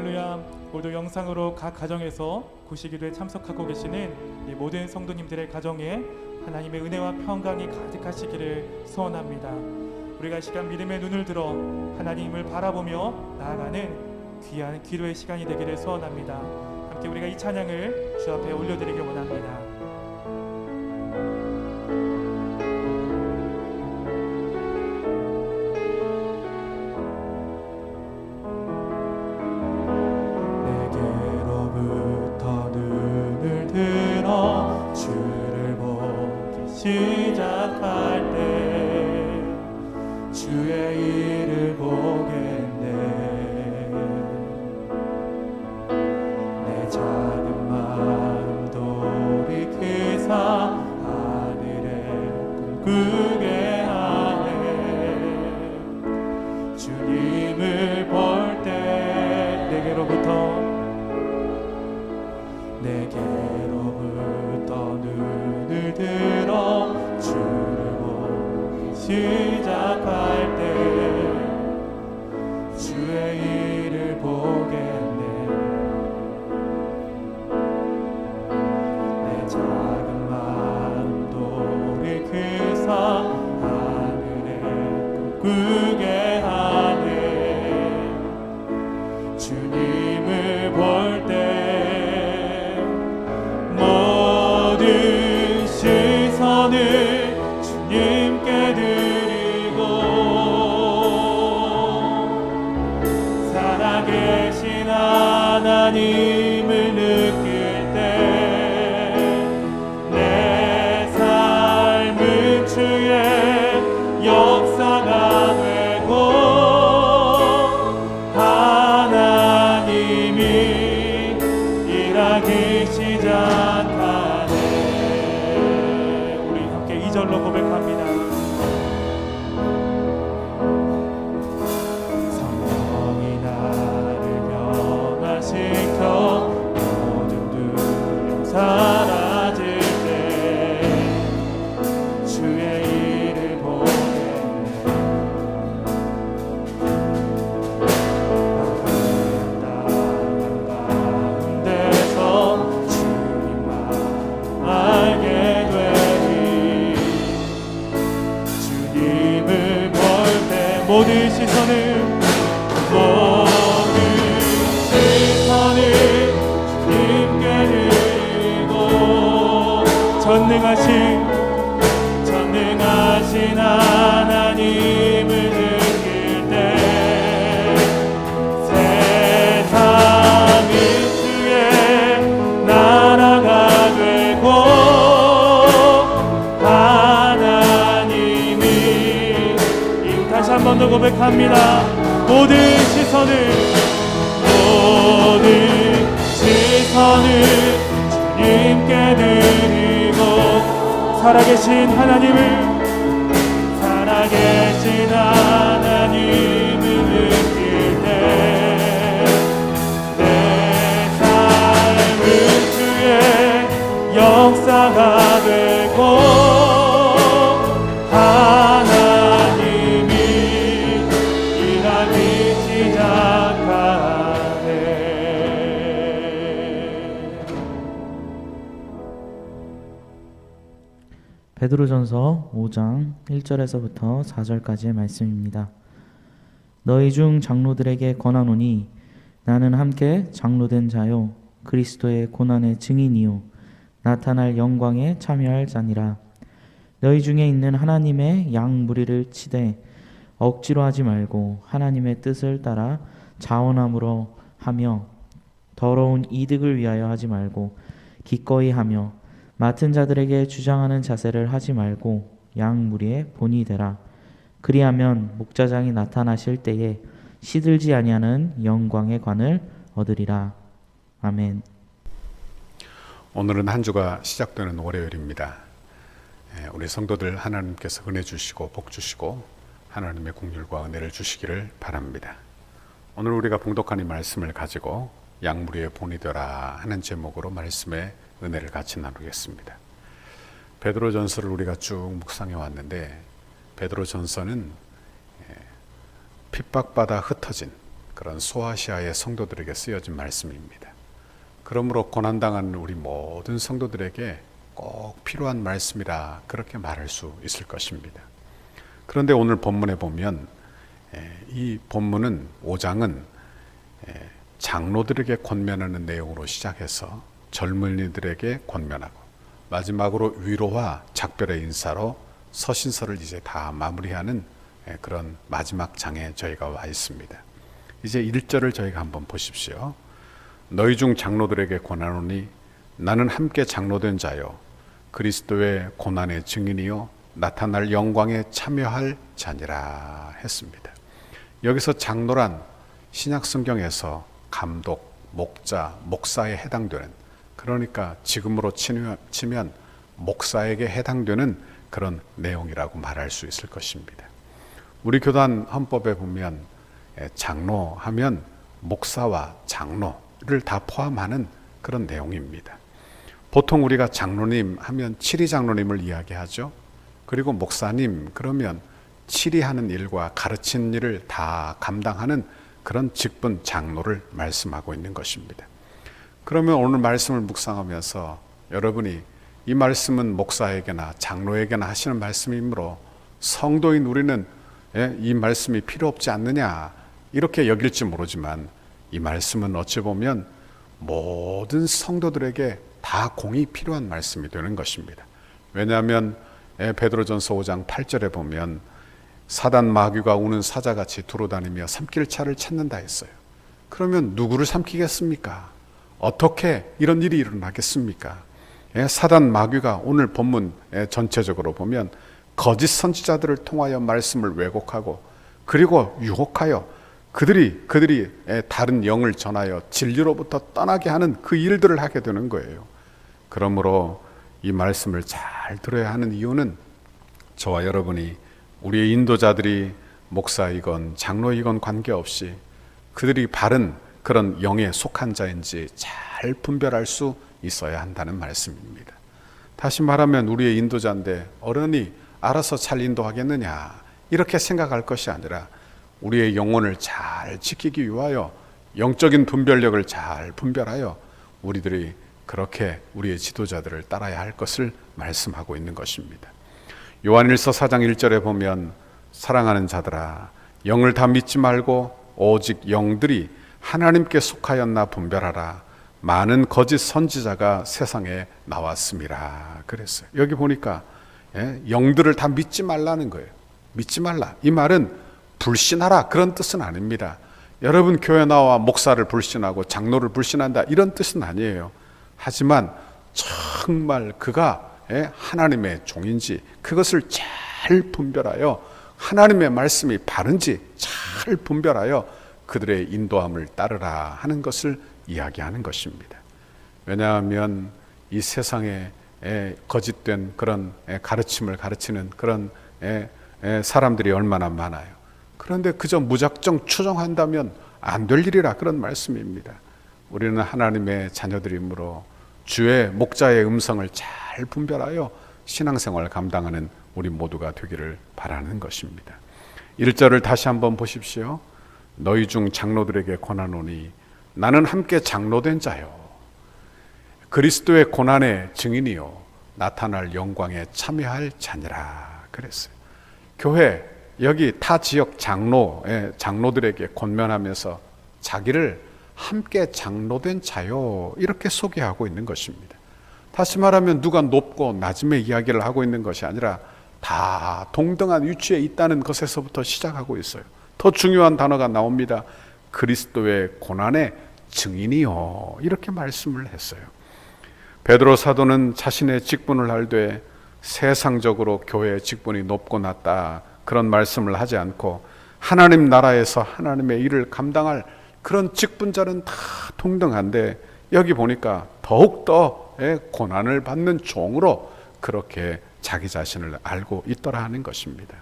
할렐루야. 모두 영상으로 각 가정에서 구시기도에 참석하고 계시는 이 모든 성도님들의 가정에 하나님의 은혜와 평강이 가득하시기를 소원합니다. 우리가 이 시간 믿음의 눈을 들어 하나님을 바라보며 나아가는 귀한 기도의 시간이 되기를 소원합니다. 함께 우리가 이 찬양을 주 앞에 올려드리길 원합니다. 시작할 때 주의 일을 보겠네. 내 작은 마음 돌이키사 하늘에 꿈꾸게 하네. 주님을 볼 때 내게로부터 눈을 들어 주를 보기 시작할 때 주의 일을 보겠네. 내 작은 마음 돌이키사 하늘에 꿈꾸게 하네. 주님을 볼 때 모든 시선을 주님께 드리고 살아계신 하나님을 느낄 때 내 삶은 주의 역사가 되고 하나님이 일하기 시작하네. 우리 함께 2절로 고백합니다. 성령이 나를 변화시켜 모든 두려움 사라질 때 주의 일을 보겠네. 가운데서 주님만 알게 되리. 주님을 볼 때 모든 시선을 주님께 드리고 전능하신 하나님을 느낄 때 세상이 주의 나라가 되고 하나님이 다시 한 번 더 고백합니다. 모든 시선을 주님께 드리고 살아계신 하나님을 느낄 때 내 삶은 주의 역사가 되고 하나님이 일하기 시작하네. 베드로전서 5장 1절에서부터 4절까지의 말씀입니다. 너희 중 장로들에게 권하노니 나는 함께 장로된 자요 그리스도의 고난의 증인이요 나타날 영광에 참여할 자니라. 너희 중에 있는 하나님의 양 무리를 치되 억지로 하지 말고 하나님의 뜻을 따라 자원함으로 하며 더러운 이득을 위하여 하지 말고 기꺼이 하며 맡은 자들에게 주장하는 자세를 하지 말고 양 무리의 본이 되라. 그리하면 목자장이 나타나실 때에 시들지 아니하는 영광의 관을 얻으리라. 아멘. 오늘은 한 주가 시작되는 월요일입니다. 우리 성도들 하나님께서 은혜 주시고 복 주시고 하나님의 긍휼과 은혜를 주시기를 바랍니다. 오늘 우리가 봉독한 이 말씀을 가지고 양무리의 본이 되라 하는 제목으로 말씀의 은혜를 같이 나누겠습니다. 베드로전서를 우리가 쭉 묵상해 왔는데 베드로전서는 핍박받아 흩어진 그런 소아시아의 성도들에게 쓰여진 말씀입니다. 그러므로 고난당하는 우리 모든 성도들에게 꼭 필요한 말씀이라 그렇게 말할 수 있을 것입니다. 그런데 오늘 본문에 보면 이 본문은 5장은 장로들에게 권면하는 내용으로 시작해서 젊은이들에게 권면하고 마지막으로 위로와 작별의 인사로 서신서를 이제 다 마무리하는 그런 마지막 장에 저희가 와 있습니다. 이제 1절을 저희가 한번 보십시오. 너희 중 장로들에게 권하노니 나는 함께 장로된 자요 그리스도의 고난의 증인이요 나타날 영광에 참여할 자니라 했습니다. 여기서 장로란 신약 성경에서 감독, 목자, 목사에 해당되는, 그러니까 지금으로 치면 목사에게 해당되는 그런 내용이라고 말할 수 있을 것입니다. 우리 교단 헌법에 보면 장로하면 목사와 장로를 다 포함하는 그런 내용입니다. 보통 우리가 장로님 하면 치리 장로님을 이야기하죠. 그리고 목사님 그러면 치리하는 일과 가르치는 일을 다 감당하는 그런 직분 장로를 말씀하고 있는 것입니다. 그러면 오늘 말씀을 묵상하면서 여러분이 이 말씀은 목사에게나 장로에게나 하시는 말씀이므로 성도인 우리는 이 말씀이 필요 없지 않느냐 이렇게 여길지 모르지만 이 말씀은 어찌 보면 모든 성도들에게 다 공이 필요한 말씀이 되는 것입니다. 왜냐하면 베드로전서 5장 8절에 보면 사단 마귀가 우는 사자같이 두루다니며 삼킬 차를 찾는다 했어요. 그러면 누구를 삼키겠습니까? 어떻게 이런 일이 일어나겠습니까? 사단 마귀가 오늘 본문 전체적으로 보면 거짓 선지자들을 통하여 말씀을 왜곡하고 그리고 유혹하여 그들이 다른 영을 전하여 진리로부터 떠나게 하는 그 일들을 하게 되는 거예요. 그러므로 이 말씀을 잘 들어야 하는 이유는 저와 여러분이 우리의 인도자들이 목사이건 장로이건 관계없이 그들이 바른 그런 영에 속한 자인지 잘 분별할 수 있어야 한다는 말씀입니다. 다시 말하면 우리의 인도자인데 어른이 알아서 잘 인도하겠느냐 이렇게 생각할 것이 아니라 우리의 영혼을 잘 지키기 위하여 영적인 분별력을 잘 분별하여 우리들이 그렇게 우리의 지도자들을 따라야 할 것을 말씀하고 있는 것입니다. 요한일서 4장 1절에 보면 사랑하는 자들아 영을 다 믿지 말고 오직 영들이 하나님께 속하였나 분별하라. 많은 거짓 선지자가 세상에 나왔음이라 그랬어요. 여기 보니까 영들을 다 믿지 말라는 거예요. 믿지 말라. 이 말은 불신하라 그런 뜻은 아닙니다. 여러분 교회 나와 목사를 불신하고 장로를 불신한다 이런 뜻은 아니에요. 하지만 정말 그가 하나님의 종인지 그것을 잘 분별하여 하나님의 말씀이 바른지 잘 분별하여 그들의 인도함을 따르라 하는 것을 이야기하는 것입니다. 왜냐하면 이 세상에 거짓된 그런 가르침을 가르치는 그런 사람들이 얼마나 많아요. 그런데 그저 무작정 추정한다면 안 될 일이라 그런 말씀입니다. 우리는 하나님의 자녀들이므로 주의 목자의 음성을 잘 분별하여 신앙생활을 감당하는 우리 모두가 되기를 바라는 것입니다. 1절을 다시 한번 보십시오. 너희 중 장로들에게 권하노니 나는 함께 장로된 자요 그리스도의 고난의 증인이요 나타날 영광에 참여할 자니라 그랬어요. 교회 여기 타 지역 장로들에게 권면하면서 자기를 함께 장로된 자요 이렇게 소개하고 있는 것입니다. 다시 말하면 누가 높고 낮음의 이야기를 하고 있는 것이 아니라 다 동등한 위치에 있다는 것에서부터 시작하고 있어요. 더 중요한 단어가 나옵니다. 그리스도의 고난의 증인이요 이렇게 말씀을 했어요. 베드로 사도는 자신의 직분을 알되 세상적으로 교회의 직분이 높고 낮다 그런 말씀을 하지 않고 하나님 나라에서 하나님의 일을 감당할 그런 직분자는 다 동등한데 여기 보니까 더욱더 고난을 받는 종으로 그렇게 자기 자신을 알고 있더라 하는 것입니다.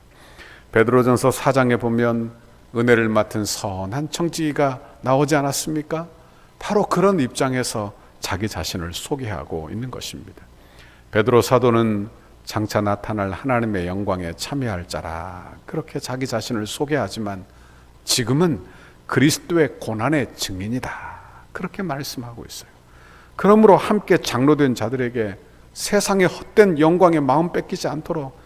베드로전서 4장에 보면 은혜를 맡은 선한 청지기가 나오지 않았습니까? 바로 그런 입장에서 자기 자신을 소개하고 있는 것입니다. 베드로 사도는 장차 나타날 하나님의 영광에 참여할 자라 그렇게 자기 자신을 소개하지만 지금은 그리스도의 고난의 증인이다. 그렇게 말씀하고 있어요. 그러므로 함께 장로된 자들에게 세상의 헛된 영광의 마음 뺏기지 않도록,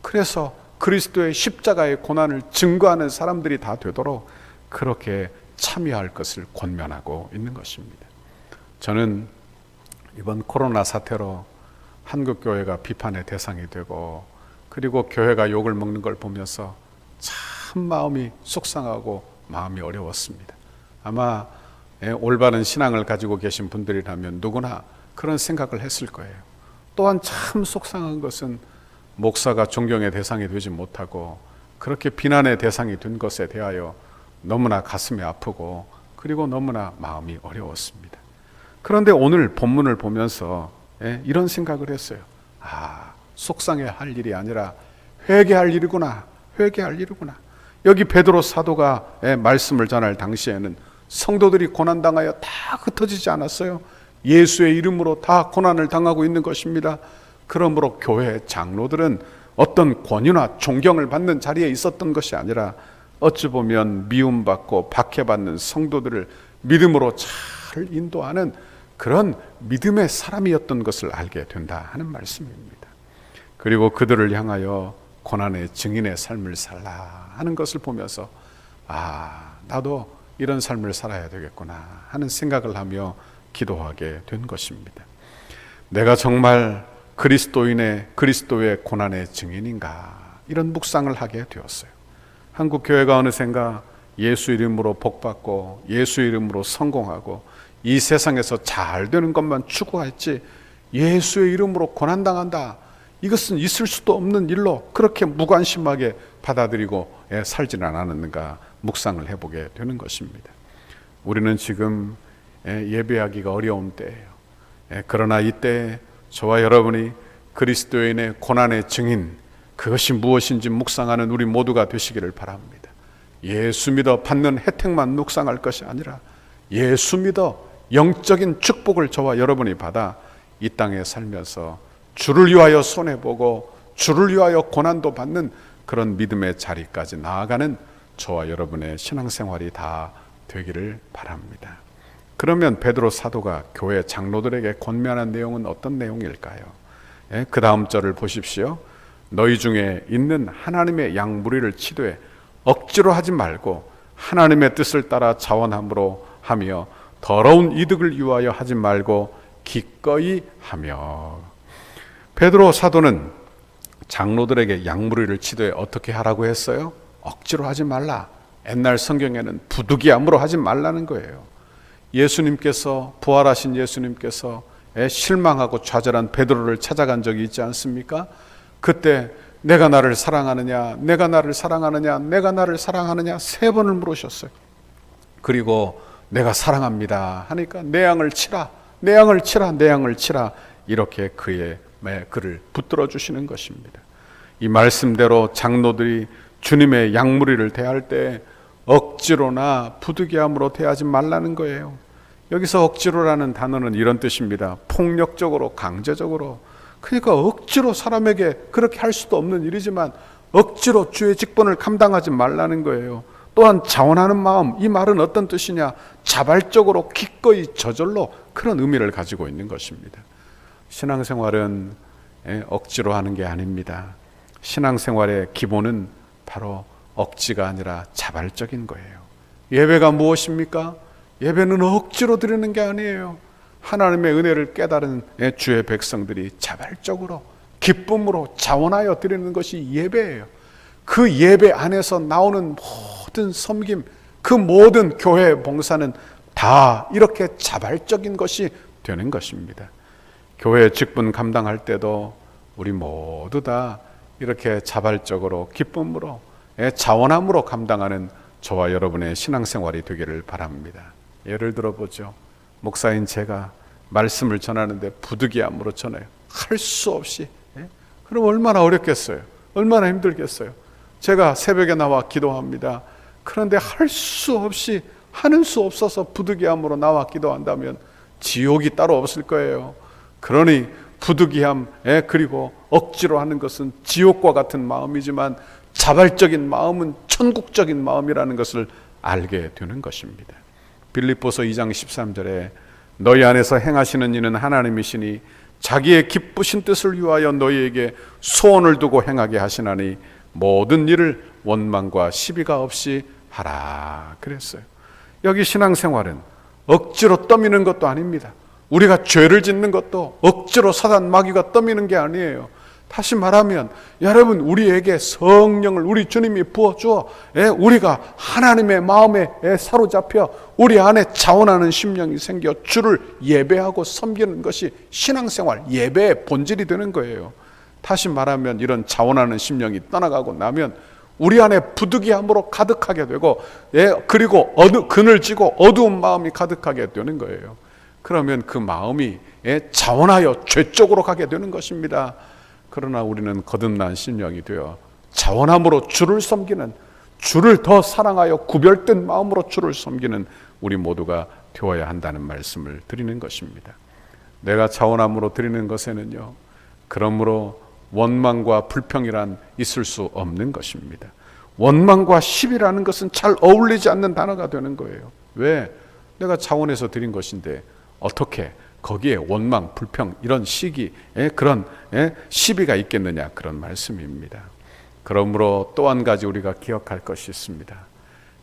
그래서 그리스도의 십자가의 고난을 증거하는 사람들이 다 되도록 그렇게 참여할 것을 권면하고 있는 것입니다. 저는 이번 코로나 사태로 한국교회가 비판의 대상이 되고, 그리고 교회가 욕을 먹는 걸 보면서 참 마음이 속상하고 마음이 어려웠습니다. 아마 올바른 신앙을 가지고 계신 분들이라면 누구나 그런 생각을 했을 거예요. 또한 참 속상한 것은 목사가 존경의 대상이 되지 못하고 그렇게 비난의 대상이 된 것에 대하여 너무나 가슴이 아프고, 그리고 너무나 마음이 어려웠습니다. 그런데 오늘 본문을 보면서 이런 생각을 했어요. 속상해 할 일이 아니라 회개할 일이구나. 회개할 일이구나. 여기 베드로 사도가 말씀을 전할 당시에는 성도들이 고난당하여 다 흩어지지 않았어요. 예수의 이름으로 다 고난을 당하고 있는 것입니다. 그러므로 교회 장로들은 어떤 권유나 존경을 받는 자리에 있었던 것이 아니라 어찌 보면 미움받고 박해받는 성도들을 믿음으로 잘 인도하는 그런 믿음의 사람이었던 것을 알게 된다 하는 말씀입니다. 그리고 그들을 향하여 고난의 증인의 삶을 살라 하는 것을 보면서 나도 이런 삶을 살아야 되겠구나 하는 생각을 하며 기도하게 된 것입니다. 내가 정말 그리스도의 고난의 증인인가, 이런 묵상을 하게 되었어요. 한국 교회가 어느샌가 예수 이름으로 복받고 예수 이름으로 성공하고 이 세상에서 잘 되는 것만 추구했지, 예수의 이름으로 고난당한다, 이것은 있을 수도 없는 일로 그렇게 무관심하게 받아들이고 살지는 않았는가 묵상을 해보게 되는 것입니다. 우리는 지금 예배하기가 어려운 때예요. 그러나 이때 저와 여러분이 그리스도인의 고난의 증인, 그것이 무엇인지 묵상하는 우리 모두가 되시기를 바랍니다. 예수 믿어 받는 혜택만 묵상할 것이 아니라 예수 믿어 영적인 축복을 저와 여러분이 받아 이 땅에 살면서 주를 위하여 손해보고 주를 위하여 고난도 받는 그런 믿음의 자리까지 나아가는 저와 여러분의 신앙생활이 다 되기를 바랍니다. 그러면 베드로 사도가 교회 장로들에게 권면한 내용은 어떤 내용일까요? 그 다음 절을 보십시오. 너희 중에 있는 하나님의 양 무리를 치되 억지로 하지 말고 하나님의 뜻을 따라 자원함으로 하며 더러운 이득을 위하여 하지 말고 기꺼이 하며. 베드로 사도는 장로들에게 양무리를 치되 어떻게 하라고 했어요? 억지로 하지 말라. 옛날 성경에는 부득이함으로 하지 말라는 거예요. 예수님께서, 부활하신 예수님께서 실망하고 좌절한 베드로를 찾아간 적이 있지 않습니까? 그때 내가 나를 사랑하느냐, 내가 나를 사랑하느냐, 내가 나를 사랑하느냐 3번을 물으셨어요. 그리고 내가 사랑합니다 하니까 내 양을 치라, 내 양을 치라, 내 양을 치라, 이렇게 그를 붙들어 주시는 것입니다. 이 말씀대로 장로들이 주님의 양무리를 대할 때 억지로나 부득이함으로 대하지 말라는 거예요. 여기서 억지로라는 단어는 이런 뜻입니다. 폭력적으로, 강제적으로. 그러니까 억지로 사람에게 그렇게 할 수도 없는 일이지만 억지로 주의 직분을 감당하지 말라는 거예요. 또한 자원하는 마음, 이 말은 어떤 뜻이냐? 자발적으로, 기꺼이, 저절로, 그런 의미를 가지고 있는 것입니다. 신앙생활은 억지로 하는 게 아닙니다. 신앙생활의 기본은 바로 억지가 아니라 자발적인 거예요. 예배가 무엇입니까? 예배는 억지로 드리는 게 아니에요. 하나님의 은혜를 깨달은 주의 백성들이 자발적으로, 기쁨으로, 자원하여 드리는 것이 예배예요. 그 예배 안에서 나오는 모든 섬김, 그 모든 교회 봉사는 다 이렇게 자발적인 것이 되는 것입니다. 교회 직분 감당할 때도 우리 모두 다 이렇게 자발적으로, 기쁨으로, 자원함으로 감당하는 저와 여러분의 신앙생활이 되기를 바랍니다. 예를 들어보죠. 목사인 제가 말씀을 전하는데 부득이함으로 전해요. 할 수 없이. 그럼 얼마나 어렵겠어요? 얼마나 힘들겠어요? 제가 새벽에 나와 기도합니다. 그런데 할 수 없이, 하는 수 없어서 부득이함으로 나와 기도한다면 지옥이 따로 없을 거예요. 그러니 부득이함, 그리고 억지로 하는 것은 지옥과 같은 마음이지만 자발적인 마음은 천국적인 마음이라는 것을 알게 되는 것입니다. 빌립보서 2장 13절에 너희 안에서 행하시는 이는 하나님이시니 자기의 기쁘신 뜻을 위하여 너희에게 소원을 두고 행하게 하시나니 모든 일을 원망과 시비가 없이 하라 그랬어요. 여기 신앙생활은 억지로 떠미는 것도 아닙니다. 우리가 죄를 짓는 것도 억지로 사단 마귀가 떠미는 게 아니에요. 다시 말하면 여러분, 우리에게 성령을 우리 주님이 부어주어 우리가 하나님의 마음에 사로잡혀 우리 안에 자원하는 심령이 생겨 주를 예배하고 섬기는 것이 신앙생활, 예배의 본질이 되는 거예요. 다시 말하면 이런 자원하는 심령이 떠나가고 나면 우리 안에 부득이함으로 가득하게 되고 그리고 그늘지고 어두운 마음이 가득하게 되는 거예요. 그러면 그 마음이 자원하여 죄 쪽으로 가게 되는 것입니다. 그러나 우리는 거듭난 심령이 되어 자원함으로 주를 섬기는, 주를 더 사랑하여 구별된 마음으로 주를 섬기는 우리 모두가 되어야 한다는 말씀을 드리는 것입니다. 내가 자원함으로 드리는 것에는요, 그러므로 원망과 불평이란 있을 수 없는 것입니다. 원망과 시비라는 것은 잘 어울리지 않는 단어가 되는 거예요. 왜? 내가 자원해서 드린 것인데 어떻게 거기에 원망, 불평, 이런 시기, 그런 시비가 있겠느냐, 그런 말씀입니다. 그러므로 또 한 가지 우리가 기억할 것이 있습니다.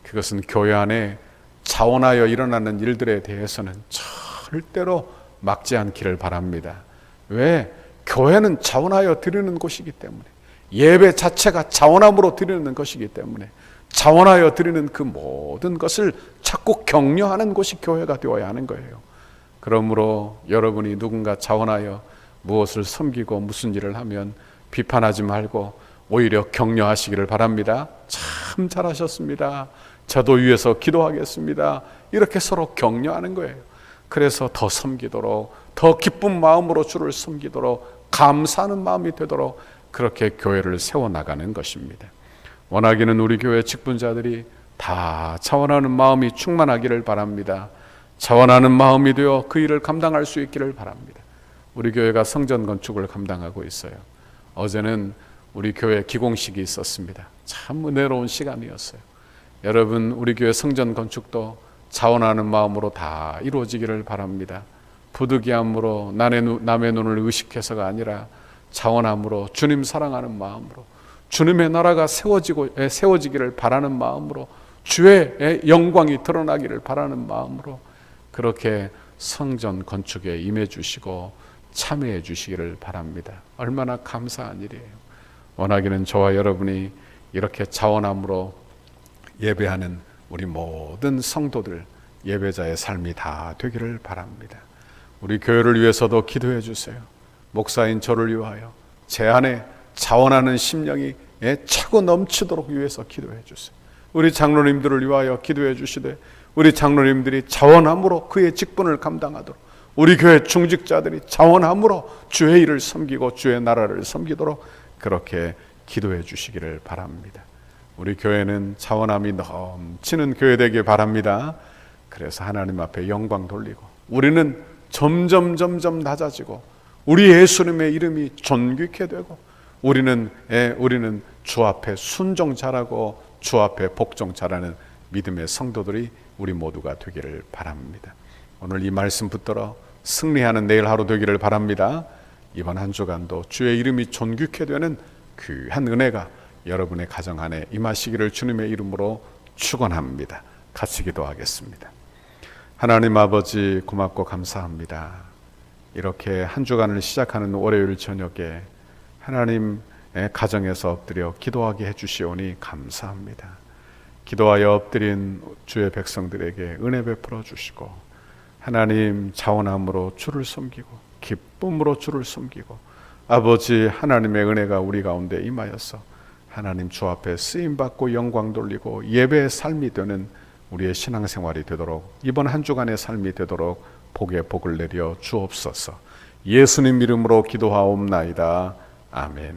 그것은 교회 안에 자원하여 일어나는 일들에 대해서는 절대로 막지 않기를 바랍니다. 왜? 교회는 자원하여 드리는 곳이기 때문에, 예배 자체가 자원함으로 드리는 것이기 때문에 자원하여 드리는 그 모든 것을 자꾸 격려하는 곳이 교회가 되어야 하는 거예요. 그러므로 여러분이 누군가 자원하여 무엇을 섬기고 무슨 일을 하면 비판하지 말고 오히려 격려하시기를 바랍니다. 참 잘하셨습니다. 저도 위해서 기도하겠습니다. 이렇게 서로 격려하는 거예요. 그래서 더 섬기도록, 더 기쁜 마음으로 주를 섬기도록, 감사하는 마음이 되도록 그렇게 교회를 세워나가는 것입니다. 원하기는 우리 교회 직분자들이 다 자원하는 마음이 충만하기를 바랍니다. 자원하는 마음이 되어 그 일을 감당할 수 있기를 바랍니다. 우리 교회가 성전 건축을 감당하고 있어요. 어제는 우리 교회 기공식이 있었습니다. 참 은혜로운 시간이었어요. 여러분, 우리 교회 성전 건축도 자원하는 마음으로 다 이루어지기를 바랍니다. 부득이함으로 남의 눈을 의식해서가 아니라 자원함으로, 주님 사랑하는 마음으로, 주님의 나라가 세워지기를 바라는 마음으로, 주의 영광이 드러나기를 바라는 마음으로 그렇게 성전 건축에 임해 주시고 참여해 주시기를 바랍니다. 얼마나 감사한 일이에요. 원하기는 저와 여러분이 이렇게 자원함으로 예배하는 우리 모든 성도들, 예배자의 삶이 다 되기를 바랍니다. 우리 교회를 위해서도 기도해 주세요. 목사인 저를 위하여 제 안에 자원하는 심령이 차고 넘치도록 위해서 기도해 주세요. 우리 장로님들을 위하여 기도해 주시되 우리 장로님들이 자원함으로 그의 직분을 감당하도록, 우리 교회 중직자들이 자원함으로 주의 일을 섬기고 주의 나라를 섬기도록 그렇게 기도해 주시기를 바랍니다. 우리 교회는 자원함이 넘치는 교회 되길 바랍니다. 그래서 하나님 앞에 영광 돌리고 우리는 점점 낮아지고 우리 예수님의 이름이 존귀케 되고 우리는 주 앞에 순종 잘하고 주 앞에 복종 잘하는 믿음의 성도들이 우리 모두가 되기를 바랍니다. 오늘 이 말씀 붙들어 승리하는 내일 하루 되기를 바랍니다. 이번 한 주간도 주의 이름이 존귀케 되는 귀한 은혜가 여러분의 가정 안에 임하시기를 주님의 이름으로 축원합니다. 같이 기도하겠습니다. 하나님 아버지, 고맙고 감사합니다. 이렇게 한 주간을 시작하는 월요일 저녁에 하나님의 가정에서 엎드려 기도하게 해주시오니 감사합니다. 기도하여 엎드린 주의 백성들에게 은혜 베풀어 주시고 하나님 자원함으로 주를 섬기고 기쁨으로 주를 섬기고 아버지 하나님의 은혜가 우리 가운데 임하여서 하나님 주 앞에 쓰임받고 영광 돌리고 예배의 삶이 되는 우리의 신앙생활이 되도록, 이번 한 주간의 삶이 되도록 복에 복을 내려 주옵소서. 예수님 이름으로 기도하옵나이다. 아멘.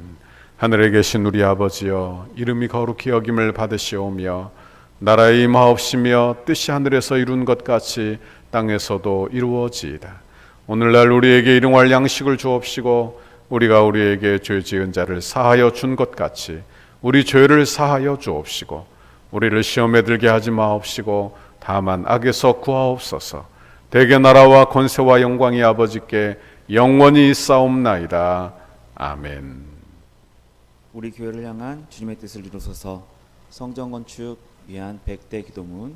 하늘에 계신 우리 아버지여, 이름이 거룩히 여김을 받으시오며 나라의 임하옵시며 뜻이 하늘에서 이룬 것 같이 땅에서도 이루어지이다. 오늘날 우리에게 일용할 양식을 주옵시고 우리가 우리에게 죄 지은 자를 사하여 준 것 같이 우리 죄를 사하여 주옵시고 우리를 시험에 들게 하지 마옵시고 다만 악에서 구하옵소서. 대개 나라와 권세와 영광이 아버지께 영원히 있사옵나이다. 아멘. 우리 교회를 향한 주님의 뜻을 이루소서. 성전 건축 위한 100대 기도문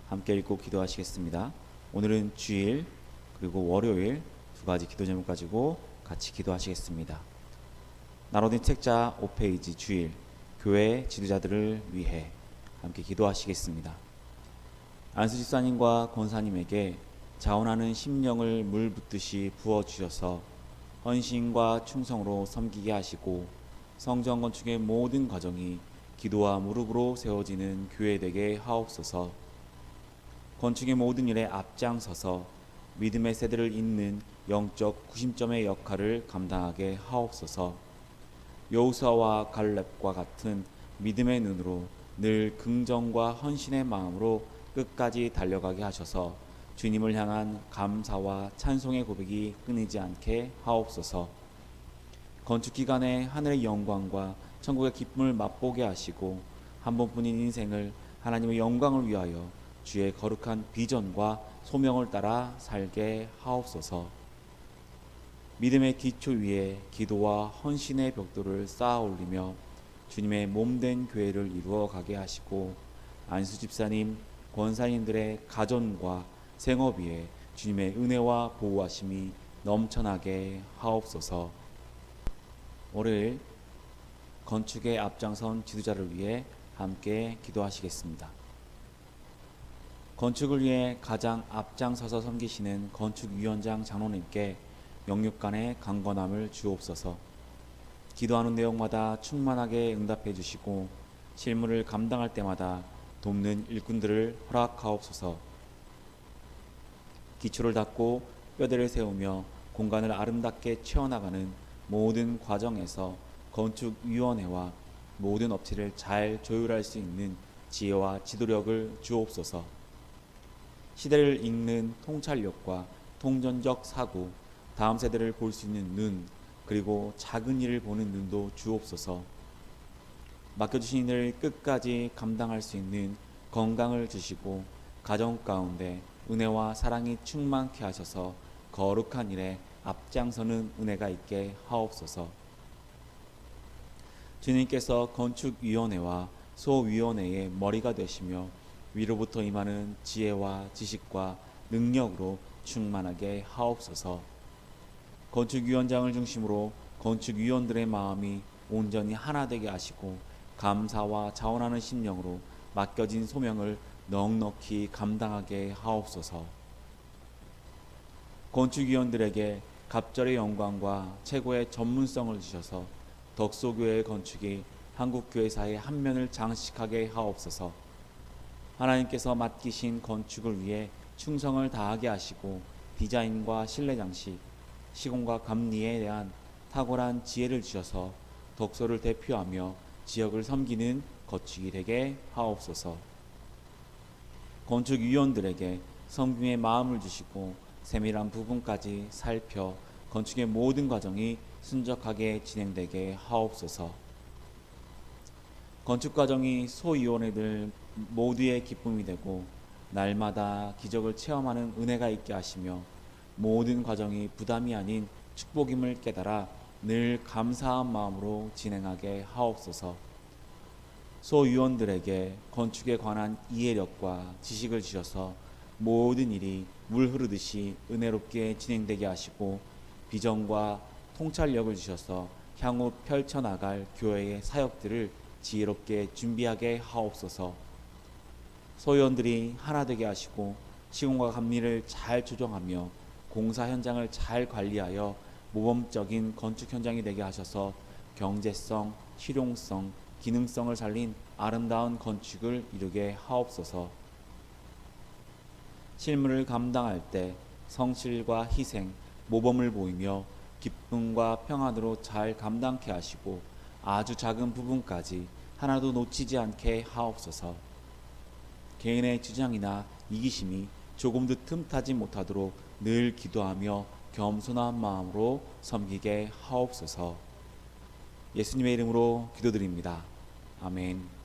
함께 읽고 기도하시겠습니다. 오늘은 주일 그리고 월요일 두 가지 기도 제목 가지고 같이 기도하시겠습니다. 나로딘 책자 5페이지 주일 교회 지도자들을 위해 함께 기도하시겠습니다. 안수 집사님과 권사님에게 자원하는 심령을 물 붓듯이 부어주셔서 헌신과 충성으로 섬기게 하시고 성전 건축의 모든 과정이 기도와 무릎으로 세워지는 교회 되게 하옵소서. 건축의 모든 일에 앞장서서 믿음의 세대를 잇는 영적 구심점의 역할을 감당하게 하옵소서. 여호수아와 갈렙과 같은 믿음의 눈으로 늘 긍정과 헌신의 마음으로 끝까지 달려가게 하셔서 주님을 향한 감사와 찬송의 고백이 끊이지 않게 하옵소서. 건축 기간에 하늘의 영광과 천국의 기쁨을 맛보게 하시고 한 번뿐인 인생을 하나님의 영광을 위하여 주의 거룩한 비전과 소명을 따라 살게 하옵소서. 믿음의 기초 위에 기도와 헌신의 벽돌을 쌓아 올리며 주님의 몸된 교회를 이루어 가게 하시고 안수 집사님, 권사님들의 가정과 생업 위에 주님의 은혜와 보호하심이 넘쳐나게 하옵소서. 월요일 건축에 앞장선 지도자를 위해 함께 기도하시겠습니다. 건축을 위해 가장 앞장서서 섬기시는 건축위원장 장로님께 영육간의 강건함을 주옵소서. 기도하는 내용마다 충만하게 응답해 주시고 실무를 감당할 때마다 돕는 일꾼들을 허락하옵소서. 기초를 닦고 뼈대를 세우며 공간을 아름답게 채워나가는 모든 과정에서 건축위원회와 모든 업체를 잘 조율할 수 있는 지혜와 지도력을 주옵소서. 시대를 읽는 통찰력과 통전적 사고, 다음 세대를 볼 수 있는 눈, 그리고 작은 일을 보는 눈도 주옵소서. 맡겨주신 일을 끝까지 감당할 수 있는 건강을 주시고 가정 가운데 은혜와 사랑이 충만케 하셔서 거룩한 일에 앞장서는 은혜가 있게 하옵소서. 주님께서 건축위원회와 소위원회의 머리가 되시며 위로부터 임하는 지혜와 지식과 능력으로 충만하게 하옵소서. 건축위원장을 중심으로 건축위원들의 마음이 온전히 하나 되게 하시고 감사와 자원하는 심령으로 맡겨진 소명을 넉넉히 감당하게 하옵소서. 건축위원들에게 갑절의 영광과 최고의 전문성을 주셔서 덕소교회의 건축이 한국교회사의 한 면을 장식하게 하옵소서. 하나님께서 맡기신 건축을 위해 충성을 다하게 하시고 디자인과 실내 장식, 시공과 감리에 대한 탁월한 지혜를 주셔서 덕소를 대표하며 지역을 섬기는 건축이 되게 하옵소서. 건축위원들에게 성김의 마음을 주시고 세밀한 부분까지 살펴 건축의 모든 과정이 순적하게 진행되게 하옵소서. 건축 과정이 소위원회들 모두의 기쁨이 되고 날마다 기적을 체험하는 은혜가 있게 하시며 모든 과정이 부담이 아닌 축복임을 깨달아 늘 감사한 마음으로 진행하게 하옵소서. 소위원들에게 건축에 관한 이해력과 지식을 주셔서 모든 일이 물 흐르듯이 은혜롭게 진행되게 하시고 비전과 통찰력을 주셔서 향후 펼쳐나갈 교회의 사역들을 지혜롭게 준비하게 하옵소서. 소위원들이 하나 되게 하시고 시공과 감리를 잘 조정하며 공사 현장을 잘 관리하여 모범적인 건축 현장이 되게 하셔서 경제성, 실용성, 기능성을 살린 아름다운 건축을 이루게 하옵소서. 실무를 감당할 때 성실과 희생, 모범을 보이며 기쁨과 평안으로 잘 감당케 하시고 아주 작은 부분까지 하나도 놓치지 않게 하옵소서. 개인의 주장이나 이기심이 조금도 틈타지 못하도록 늘 기도하며 겸손한 마음으로 섬기게 하옵소서. 예수님의 이름으로 기도드립니다. 아멘.